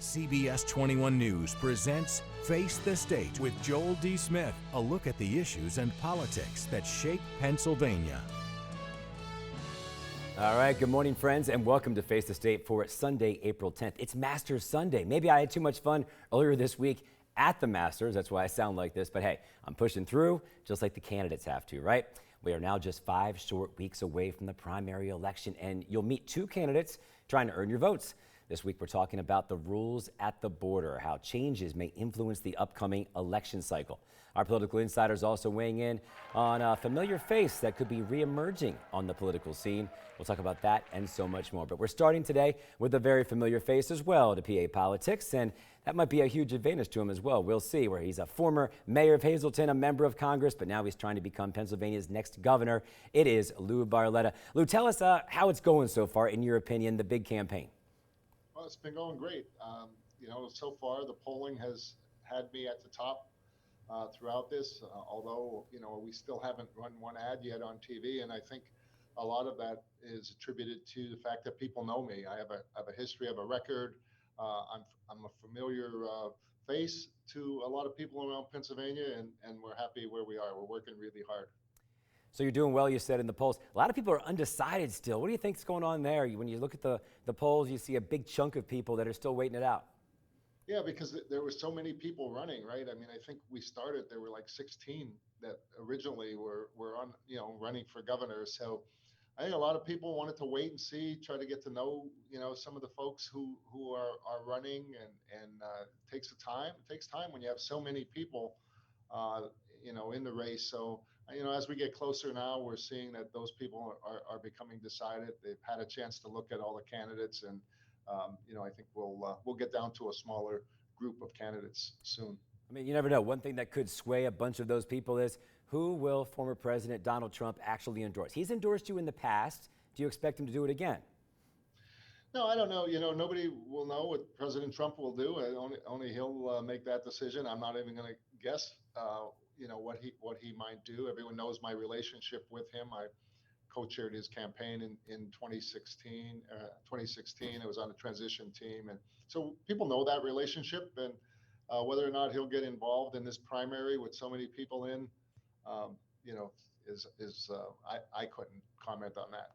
CBS 21 News presents Face the State with Joel D. Smith, a look at the issues and politics that shape Pennsylvania. All right, good morning, friends, and welcome to Face the State for Sunday, April 10th. It's Masters Sunday. Maybe I had too much fun earlier this week at the Masters. That's why I sound like this. But hey, I'm pushing through just like the candidates have to, right? We are now just 5 short weeks away from the primary election, and you'll meet 2 candidates trying to earn your votes. This week, we're talking about the rules at the border, how changes may influence the upcoming election cycle. Our political insiders also weighing in on a familiar face that could be reemerging on the political scene. We'll talk about that and so much more. But we're starting today with a very familiar face as well to PA politics, and that might be a huge advantage to him as well. We'll see, where he's a former mayor of Hazleton, a member of Congress, but now he's trying to become Pennsylvania's next governor. It is Lou Barletta. Lou, tell us how it's going so far, in your opinion, the big campaign. Well, it's been going great. So far the polling has had me at the top throughout this, although, we still haven't run one ad yet on TV. And I think a lot of that is attributed to the fact that people know me. I have a history, of a record. I'm a familiar face to a lot of people around Pennsylvania, and we're happy where we are. We're working really hard. So you're doing well, you said, in the polls. A lot of people are undecided still. What do you think's going on there? When you look at the polls, you see a big chunk of people that are still waiting it out. Yeah, because there were so many people running, right? I mean, I think we started, there were like 16 that originally were on, running for governor. So I think a lot of people wanted to wait and see, try to get to know, some of the folks who are running, and it takes time. It takes time when you have so many people, in the race. So, as we get closer now, we're seeing that those people are becoming decided. They've had a chance to look at all the candidates, and I think we'll get down to a smaller group of candidates soon. I mean, you never know. One thing that could sway a bunch of those people is, who will former President Donald Trump actually endorse? He's endorsed you in the past. Do you expect him to do it again? No, I don't know. Nobody will know what President Trump will do. Only he'll make that decision. I'm not even going to guess, what he might do. Everyone knows my relationship with him. I co-chaired his campaign in 2016. 2016, I was on the transition team, and so people know that relationship. And whether or not he'll get involved in this primary with so many people in, I couldn't comment on that.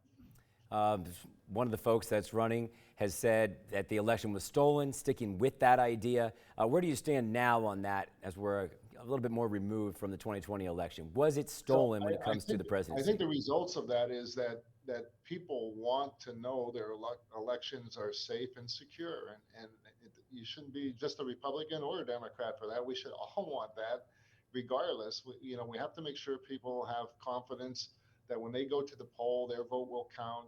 One of the folks that's running has said that the election was stolen, sticking with that idea. Where do you stand now on that, as we're a little bit more removed from the 2020 election? Was it stolen when it comes to the presidency? I think the results of that is that people want to know their elections are safe and secure. And you shouldn't be just a Republican or a Democrat for that. We should all want that regardless. We have to make sure people have confidence that when they go to the poll, their vote will count,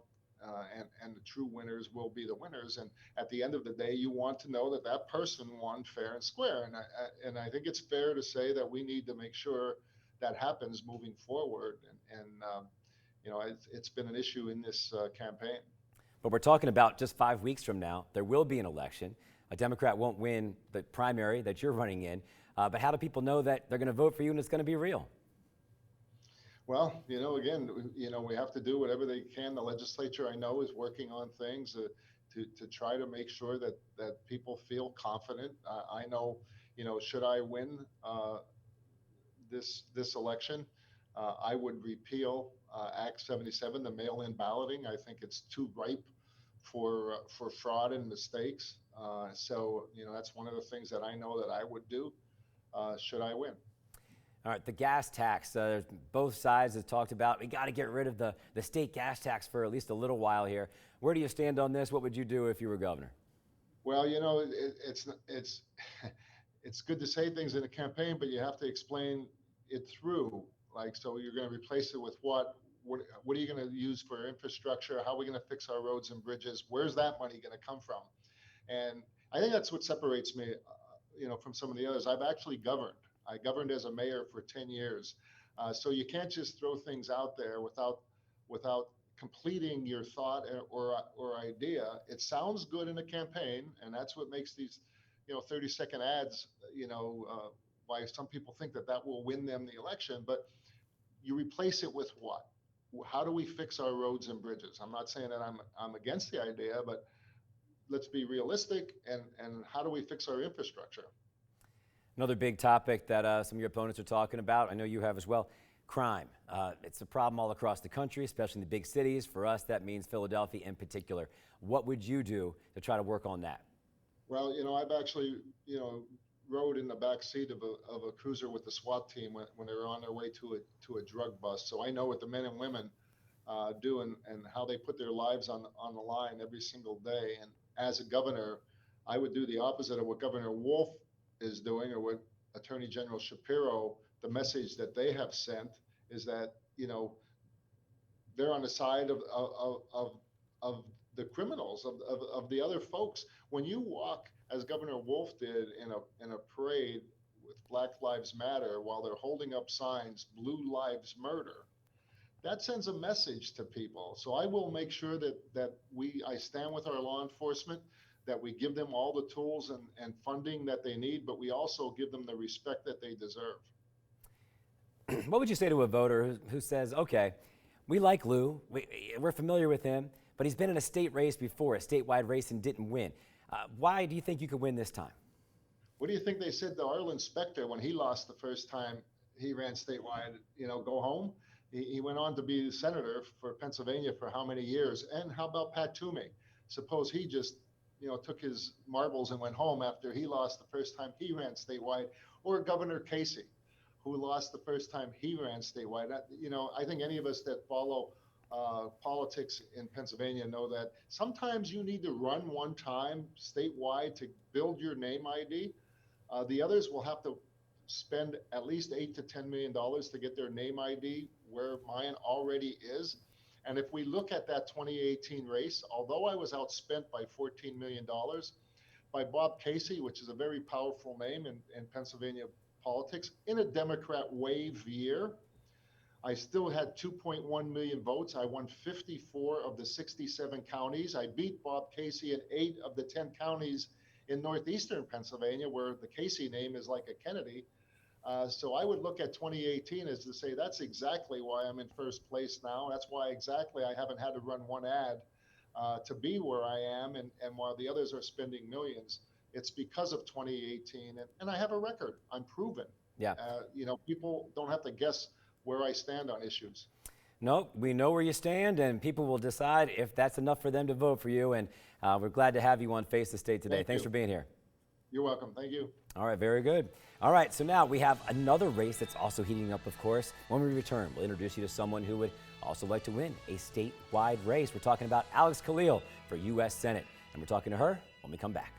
and the true winners will be the winners. And at the end of the day, you want to know that that person won fair and square. And I think it's fair to say that we need to make sure that happens moving forward. It's been an issue in this campaign. But we're talking about just 5 weeks from now, there will be an election. A Democrat won't win the primary that you're running in. But how do people know that they're going to vote for you and it's going to be real? Well, again, we have to do whatever they can. The legislature, I know, is working on things to try to make sure that people feel confident. I know, should I win this election, I would repeal Act 77, the mail-in balloting. I think it's too ripe for fraud and mistakes. So, that's one of the things that I know that I would do should I win. All right, the gas tax. Both sides have talked about, we got to get rid of the state gas tax for at least a little while here. Where do you stand on this? What would you do if you were governor? Well, it's good to say things in a campaign, but you have to explain it through. Like, so you're going to replace it with what? What are you going to use for infrastructure? How are we going to fix our roads and bridges? Where's that money going to come from? And I think that's what separates me, from some of the others. I've actually governed. I governed as a mayor for 10 years. So you can't just throw things out there without completing your thought or idea. It sounds good in a campaign, and that's what makes these, 30-second ads, why some people think that will win them the election. But you replace it with what? How do we fix our roads and bridges? I'm not saying that I'm against the idea, but let's be realistic, and how do we fix our infrastructure? Another big topic that some of your opponents are talking about, I know you have as well, crime. It's a problem all across the country, especially in the big cities. For us, that means Philadelphia in particular. What would you do to try to work on that? Well, I've actually, rode in the back seat of a cruiser with the SWAT team when they were on their way to a drug bust. So I know what the men and women do, and how they put their lives on the line every single day. And as a governor, I would do the opposite of what Governor Wolf is doing, or what Attorney General Shapiro, the message that they have sent is that, they're on the side of the criminals, of the other folks. When you walk, as Governor Wolf did, in a parade with Black Lives Matter, while they're holding up signs, Blue Lives Murder, that sends a message to people. So I will make sure that I stand with our law enforcement, that we give them all the tools and funding that they need, but we also give them the respect that they deserve. What would you say to a voter who says, okay, we like Lou, we're familiar with him, but he's been in a state race before, a statewide race, and didn't win. Why do you think you could win this time? What do you think they said to Arlen Specter when he lost the first time he ran statewide? Go home. He went on to be the senator for Pennsylvania for how many years? And how about Pat Toomey? Suppose he just, took his marbles and went home after he lost the first time he ran statewide, or Governor Casey, who lost the first time he ran statewide. I think any of us that follow politics in Pennsylvania know that sometimes you need to run one time statewide to build your name ID. The others will have to spend at least $8 to $10 million to get their name ID where mine already is. And if we look at that 2018 race, although I was outspent by $14 million by Bob Casey, which is a very powerful name in Pennsylvania politics, in a Democrat wave year, I still had 2.1 million votes. I won 54 of the 67 counties. I beat Bob Casey in 8 of the 10 counties in northeastern Pennsylvania, where the Casey name is like a Kennedy. So I would look at 2018 as to say, that's exactly why I'm in first place now. That's why exactly I haven't had to run one ad to be where I am. And while the others are spending millions, it's because of 2018. And I have a record. I'm proven. Yeah. People don't have to guess where I stand on issues. No, we know where you stand, and people will decide if that's enough for them to vote for you. And we're glad to have you on Face the State today. Thanks for being here. You're welcome. Thank you. All right, very good. All right, so now we have another race that's also heating up, of course. When we return, we'll introduce you to someone who would also like to win a statewide race. We're talking about Alex Khalil for U.S. Senate, and we're talking to her when we come back.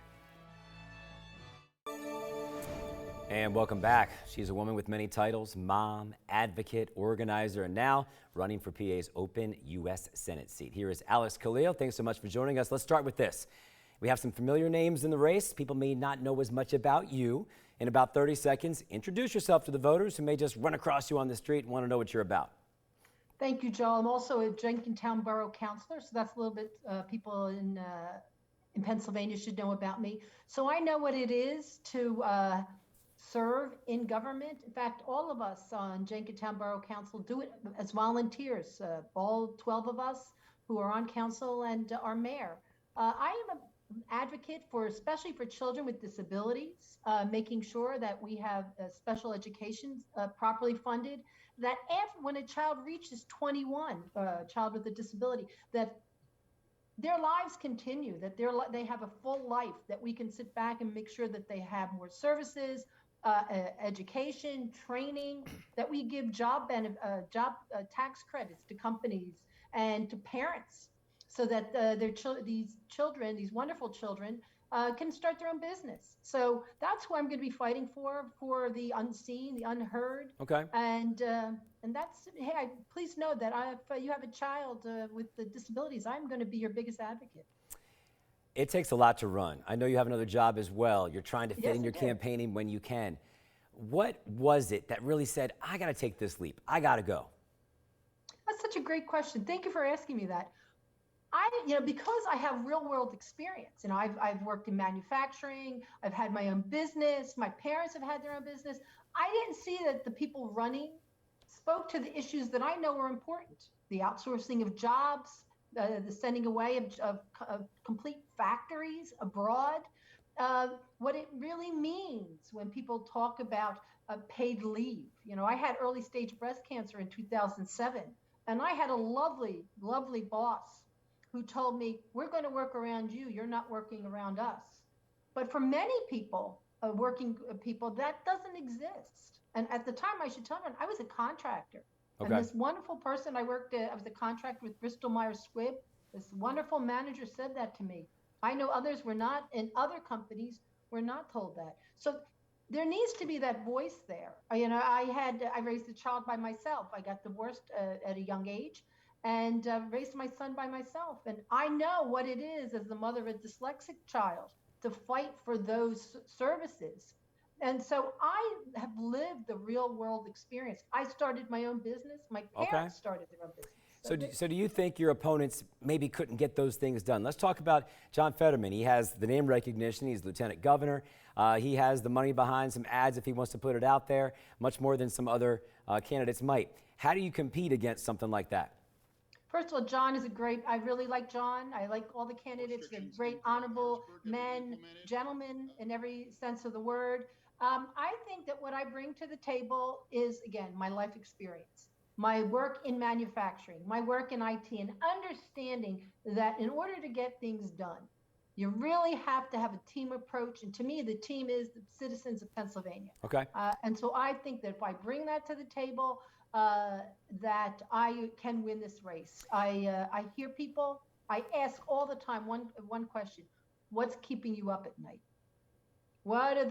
And welcome back. She's a woman with many titles: mom, advocate, organizer, and now running for PA's open U.S. Senate seat. Here is Alex Khalil. Thanks so much for joining us. Let's start with this. We have some familiar names in the race. People may not know as much about you. In about 30 seconds, introduce yourself to the voters who may just run across you on the street and want to know what you're about. Thank you, Joel. I'm also a Jenkintown Borough Councilor, so that's a little bit people in Pennsylvania should know about me. So I know what it is to serve in government. In fact, all of us on Jenkintown Borough Council do it as volunteers, all 12 of us who are on council and our mayor. I am an advocate for, especially for children with disabilities, making sure that we have special education properly funded, that when a child reaches 21, a child with a disability, that their lives continue, that they have a full life, that we can sit back and make sure that they have more services, education, training, that we give job tax credits to companies and to parents, so that these wonderful children can start their own business. So that's who I'm going to be fighting for the unseen, the unheard. Okay. And that's, hey, please know that if you have a child with the disabilities, I'm going to be your biggest advocate. It takes a lot to run. I know you have another job as well. You're trying to fit Yes, in your I do. campaigning when you can. What was it that really said, I got to take this leap? I got to go? That's such a great question. Thank you for asking me that. Because I have real world experience, I've worked in manufacturing, I've had my own business, my parents have had their own business. I didn't see that the people running spoke to the issues that I know are important: the outsourcing of jobs, the sending away of complete factories abroad, what it really means when people talk about paid leave. I had early stage breast cancer in 2007, and I had a lovely, lovely boss who told me, we're going to work around you. You're not working around us. But for many people, working people, that doesn't exist. And at the time, I should tell you, I was a contractor. Okay. And this wonderful person I was a contractor with Bristol Myers Squibb. This wonderful manager said that to me. I know others were not, and other companies were not told that. So there needs to be that voice there. I raised a child by myself. I got divorced at a young age, and raised my son by myself. And I know what it is as the mother of a dyslexic child to fight for those services. And so I have lived the real world experience. I started my own business. My parents started their own business. So do you think your opponents maybe couldn't get those things done? Let's talk about John Fetterman. He has the name recognition. He's lieutenant governor. He has the money behind some ads if he wants to put it out there, much more than some other candidates might. How do you compete against something like that? First of all, John is I really like John. I like all the candidates. They're great, honorable men, gentlemen in every sense of the word. I think that what I bring to the table is, again, my life experience, my work in manufacturing, my work in IT, and understanding that in order to get things done, you really have to have a team approach. And to me, the team is the citizens of Pennsylvania. Okay. And so I think that if I bring that to the table, that I can win this race. I hear people, I ask all the time one question: what's keeping you up at night? What are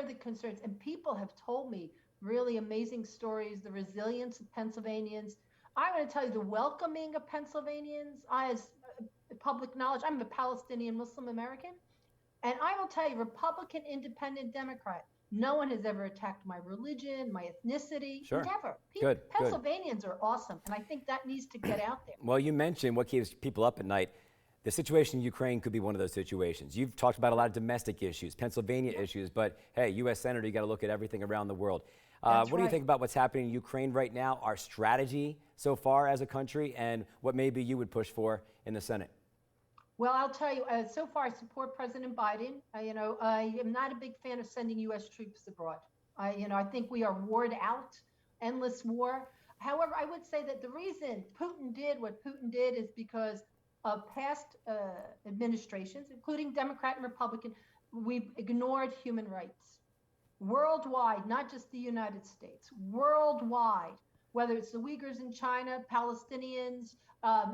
the concerns? And people have told me really amazing stories, the resilience of Pennsylvanians. I'm going to tell you the welcoming of Pennsylvanians. As public knowledge, I'm a Palestinian Muslim American, and I will tell you, Republican, Independent, Democrat, no one has ever attacked my religion, my ethnicity. Sure. Never. Good. Pennsylvanians are awesome, and I think that needs to get out there. Well, you mentioned what keeps people up at night. The situation in Ukraine could be one of those situations. You've talked about a lot of domestic issues, Pennsylvania issues, but hey, U.S. Senator, you got to look at everything around the world. What do you think about what's happening in Ukraine right now, our strategy so far as a country, and what maybe you would push for in the Senate? Well, I'll tell you, so far I support President Biden. I am not a big fan of sending U.S. troops abroad. I think we are warred out, endless war. However, I would say that the reason Putin did what Putin did is because of past administrations, including Democrat and Republican, we've ignored human rights worldwide, not just the United States, worldwide, whether it's the Uyghurs in China, Palestinians,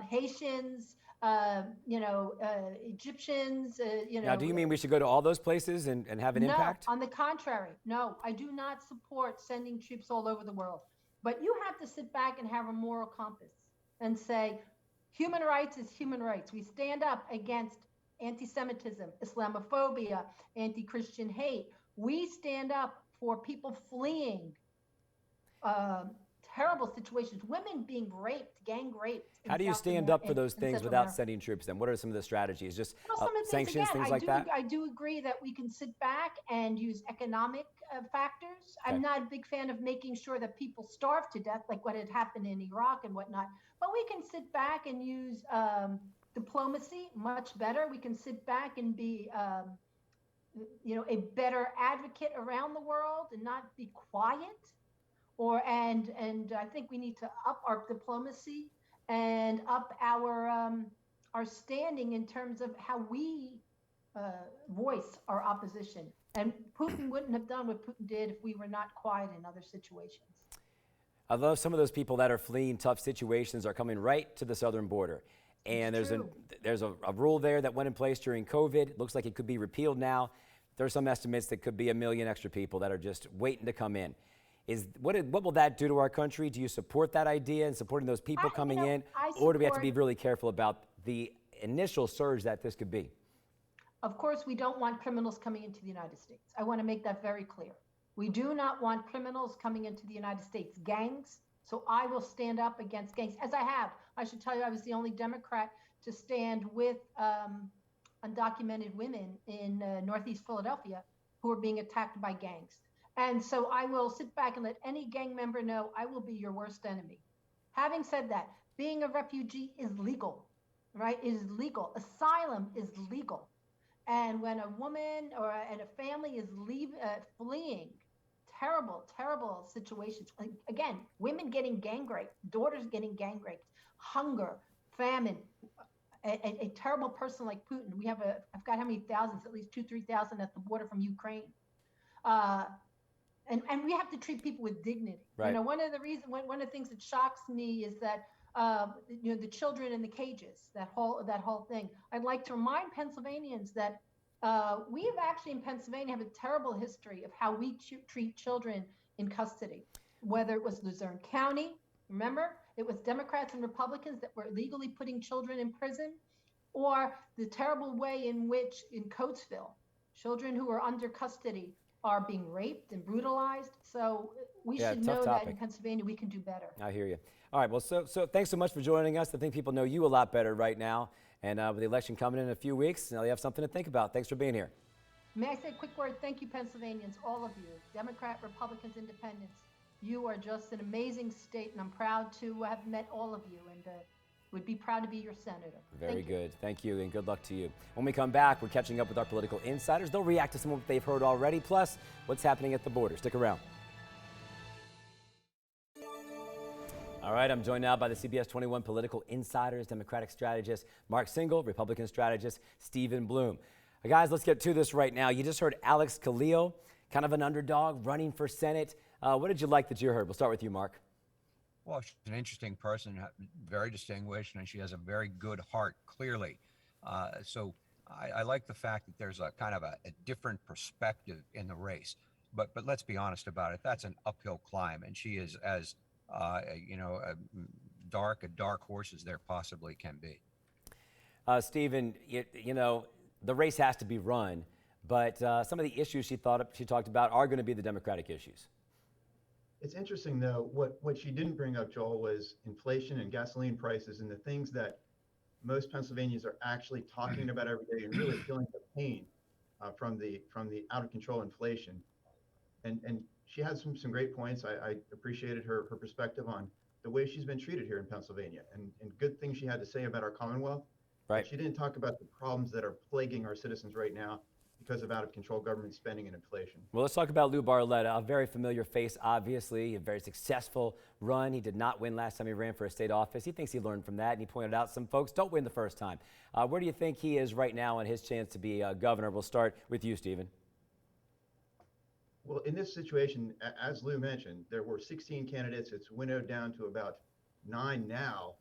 Haitians, Egyptians, Now, do you mean we should go to all those places and have an impact? No, on the contrary. No, I do not support sending troops all over the world. But you have to sit back and have a moral compass and say, human rights is human rights. We stand up against anti-Semitism, Islamophobia, anti-Christian hate. We stand up for people fleeing terrible situations, women being raped, gang raped. How do you stand up for those things without sending troops then? What are some of the strategies? Just sanctions, things like that? I do agree that we can sit back and use economic factors. Okay. I'm not a big fan of making sure that people starve to death like what had happened in Iraq and whatnot. But we can sit back and use diplomacy much better. We can sit back and be a better advocate around the world and not be quiet. And I think we need to up our diplomacy and up our standing in terms of how we voice our opposition. And Putin wouldn't have done what Putin did if we were not quiet in other situations. Although some of those people that are fleeing tough situations are coming right to the southern border. And there's a rule there that went in place during COVID. It looks like it could be repealed now. There are some estimates that could be 1 million extra people that are just waiting to come in. What will that do to our country? Do you support that idea and supporting those people coming in? Or do we have to be really careful about the initial surge that this could be? Of course, we don't want criminals coming into the United States. I want to make that very clear. We do not want criminals coming into the United States. Gangs. So I will stand up against gangs, as I have. I should tell you, I was the only Democrat to stand with undocumented women in Northeast Philadelphia who are being attacked by gangs. And so I will sit back and let any gang member know I will be your worst enemy. Having said that, being a refugee is legal. right, is legal. Asylum is legal. And when a woman or and a family is fleeing terrible, terrible situations, again, women getting gang raped, daughters getting gang raped, hunger, famine, a terrible person like Putin. I've got how many thousands, at least 3,000 at the border from Ukraine. Uh, and we have to treat people with dignity. Right. One of the things that shocks me is that the children in the cages, that whole thing. I'd like to remind Pennsylvanians that we have actually in Pennsylvania have a terrible history of how we treat children in custody, whether it was Luzerne County. Remember, it was Democrats and Republicans that were illegally putting children in prison, or the terrible way in which in Coatesville, children who are under custody are being raped and brutalized. So we Yeah, should tough know that in topic. Pennsylvania we can do better. I hear you. All right, well, so thanks so much for joining us. I think people know you a lot better right now. And with the election coming in a few weeks, now you have something to think about. Thanks for being here. May I say a quick word? Thank you, Pennsylvanians, all of you, Democrat, Republicans, Independents. You are just an amazing state, and I'm proud to have met all of you, and would be proud to be your senator. Very good. Thank you, and good luck to you. When we come back, we're catching up with our political insiders. They'll react to some of what they've heard already, plus what's happening at the border. Stick around. All right, I'm joined now by the CBS 21 political insiders, Democratic strategist Mark Singal, Republican strategist Stephen Bloom. Guys, let's get to this right now. You just heard Alex Khalil, kind of an underdog, running for Senate. What did you like that you heard? We'll start with you, Mark. Well, she's an interesting person, very distinguished, and she has a very good heart, clearly. So I like the fact that there's a kind of a different perspective in the race. But let's be honest about it. That's an uphill climb, and she is as dark a dark horse as there possibly can be. Stephen, you know, the race has to be run, but some of the issues she talked about are going to be the Democratic issues. It's interesting, though, what she didn't bring up, Joel, was inflation and gasoline prices and the things that most Pennsylvanians are actually talking about every day and really feeling the pain from the out of control inflation. And she had some great points. I appreciated her perspective on the way she's been treated here in Pennsylvania and good things she had to say about our Commonwealth. Right. But she didn't talk about the problems that are plaguing our citizens right now because of out of control government spending and inflation. Well, let's talk about Lou Barletta, a very familiar face, obviously, a very successful run. He did not win last time he ran for a state office. He thinks he learned from that, and he pointed out some folks don't win the first time. Where do you think he is right now on his chance to be governor? We'll start with you, Stephen. Well, in this situation, as Lou mentioned, there were 16 candidates. It's winnowed down to about 9 now,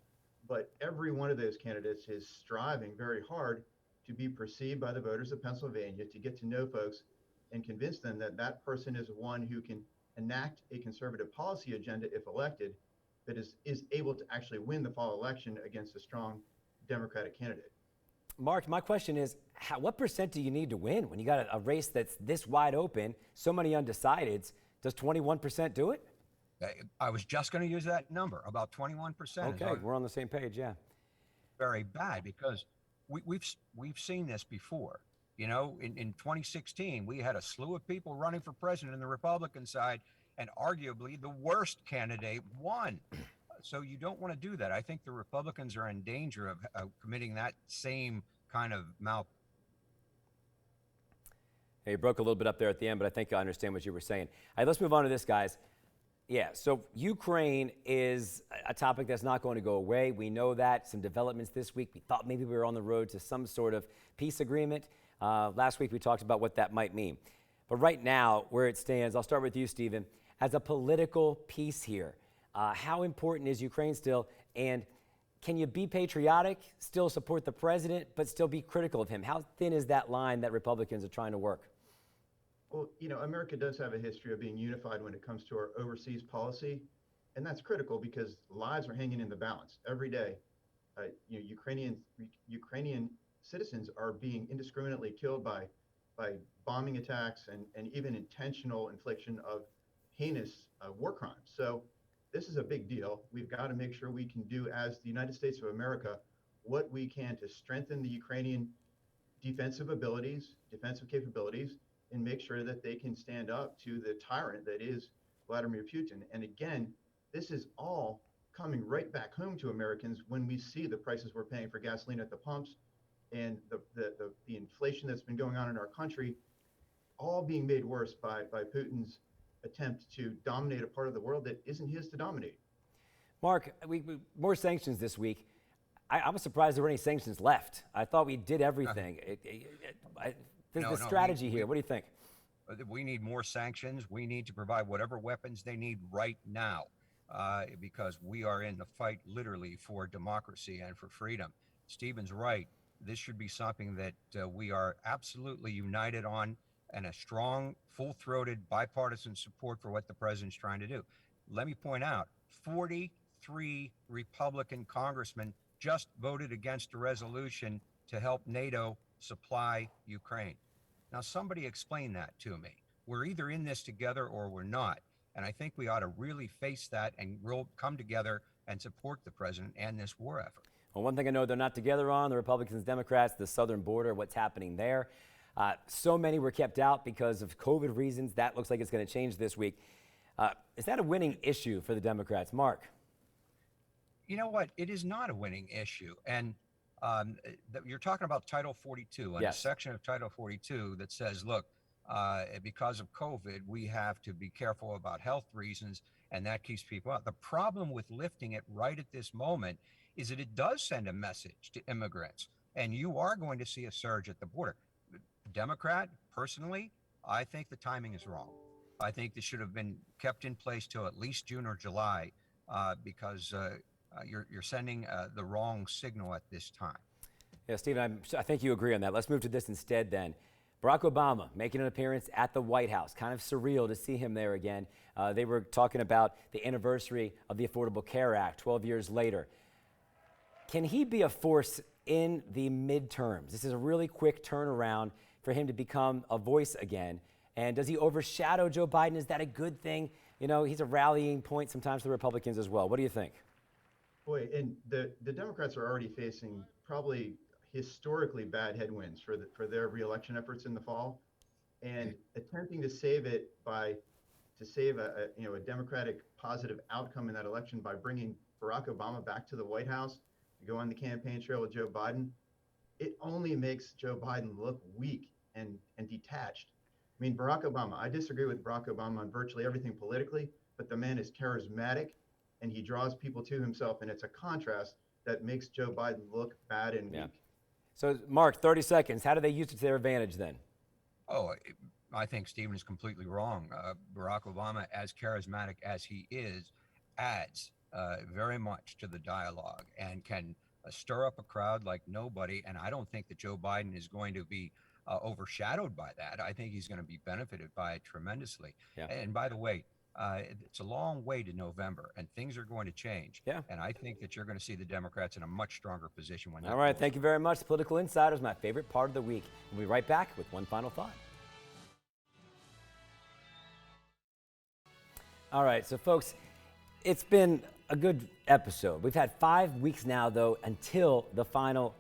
but every one of those candidates is striving very hard to be perceived by the voters of Pennsylvania, to get to know folks and convince them that that person is one who can enact a conservative policy agenda if elected, that is able to actually win the fall election against a strong Democratic candidate. Mark, my question is, what percent do you need to win when you got a race that's this wide open, so many undecideds? Does 21% do it? I was just going to use that number, about 21%. Okay, we're on the same page, yeah. Very bad, because we've seen this before. You know, in 2016, we had a slew of people running for president on the Republican side, and arguably the worst candidate won. So you don't want to do that. I think the Republicans are in danger of committing that same kind of Hey, you broke a little bit up there at the end, but I think I understand what you were saying. All right, let's move on to this, guys. Yeah, so Ukraine is a topic that's not going to go away. We know that. Some developments this week. We thought maybe we were on the road to some sort of peace agreement. Last week we talked about what that might mean. But right now, where it stands, I'll start with you, Stephen. As a political piece here, how important is Ukraine still? And can you be patriotic, still support the president, but still be critical of him? How thin is that line that Republicans are trying to work? Well, you know, America does have a history of being unified when it comes to our overseas policy, and that's critical because lives are hanging in the balance every day. Ukrainian citizens are being indiscriminately killed by bombing attacks and even intentional infliction of heinous war crimes. So this is a big deal. We've got to make sure we can do, as the United States of America, what we can to strengthen the Ukrainian defensive capabilities, and make sure that they can stand up to the tyrant that is Vladimir Putin. And again, this is all coming right back home to Americans when we see the prices we're paying for gasoline at the pumps and the inflation that's been going on in our country, all being made worse by Putin's attempt to dominate a part of the world that isn't his to dominate. Mark, more sanctions this week. I was surprised there were any sanctions left. I thought we did everything. There's the strategy here. What do you think? We need more sanctions. We need to provide whatever weapons they need right now, because we are in the fight literally for democracy and for freedom. Stephen's right. This should be something that we are absolutely united on, and a strong, full-throated bipartisan support for what the president's trying to do. Let me point out, 43 Republican congressmen just voted against a resolution to help NATO supply Ukraine. Now, somebody explain that to me. We're either in this together or we're not. And I think we ought to really face that and we'll come together and support the president and this war effort. Well, one thing I know they're not together on, the Republicans and Democrats, the southern border, what's happening there. So many were kept out because of COVID reasons. That looks like it's going to change this week. Is that a winning issue for the Democrats? Mark? You know what? It is not a winning issue. And you're talking about Title 42, and yes. A section of Title 42 that says, look, because of COVID, we have to be careful about health reasons, and that keeps people out. The problem with lifting it right at this moment is that it does send a message to immigrants, and you are going to see a surge at the border. Democrat, personally, I think the timing is wrong. I think this should have been kept in place till at least June or July, because you're sending the wrong signal at this time. Yeah, Stephen, I think you agree on that. Let's move to this instead then. Barack Obama making an appearance at the White House. Kind of surreal to see him there again. They were talking about the anniversary of the Affordable Care Act 12 years later. Can he be a force in the midterms? This is a really quick turnaround for him to become a voice again. And does he overshadow Joe Biden? Is that a good thing? You know, he's a rallying point sometimes for the Republicans as well. What do you think? Boy, and the Democrats are already facing probably historically bad headwinds for their reelection efforts in the fall, and attempting to save it to save a Democratic positive outcome in that election by bringing Barack Obama back to the White House to go on the campaign trail with Joe Biden, it only makes Joe Biden look weak and detached. I mean, Barack Obama, I disagree with Barack Obama on virtually everything politically, but the man is charismatic and he draws people to himself, and it's a contrast that makes Joe Biden look bad and weak. So, Mark, 30 seconds. How do they use it to their advantage then? Oh, I think Stephen is completely wrong. Barack Obama, as charismatic as he is, adds very much to the dialogue and can stir up a crowd like nobody. And I don't think that Joe Biden is going to be overshadowed by that. I think he's going to be benefited by it tremendously. Yeah. And by the way, it's a long way to November, and things are going to change. Yeah. And I think that you're going to see the Democrats in a much stronger position when that All right, goes. thank you very much. Political Insider is my favorite part of the week. We'll be right back with one final thought. All right, so folks, it's been a good episode. We've had 5 weeks now, though, until the final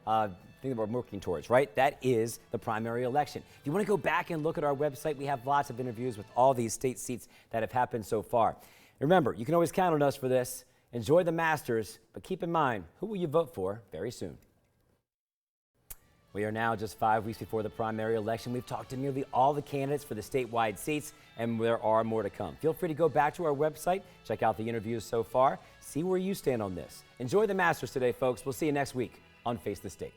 thing that we're working towards, right? That is the primary election. If you want to go back and look at our website, we have lots of interviews with all these state seats that have happened so far. Remember, you can always count on us for this. Enjoy the Masters, but keep in mind, who will you vote for very soon? We are now just 5 weeks before the primary election. We've talked to nearly all the candidates for the statewide seats, and there are more to come. Feel free to go back to our website, check out the interviews so far, see where you stand on this. Enjoy the Masters today, folks. We'll see you next week on Face the State.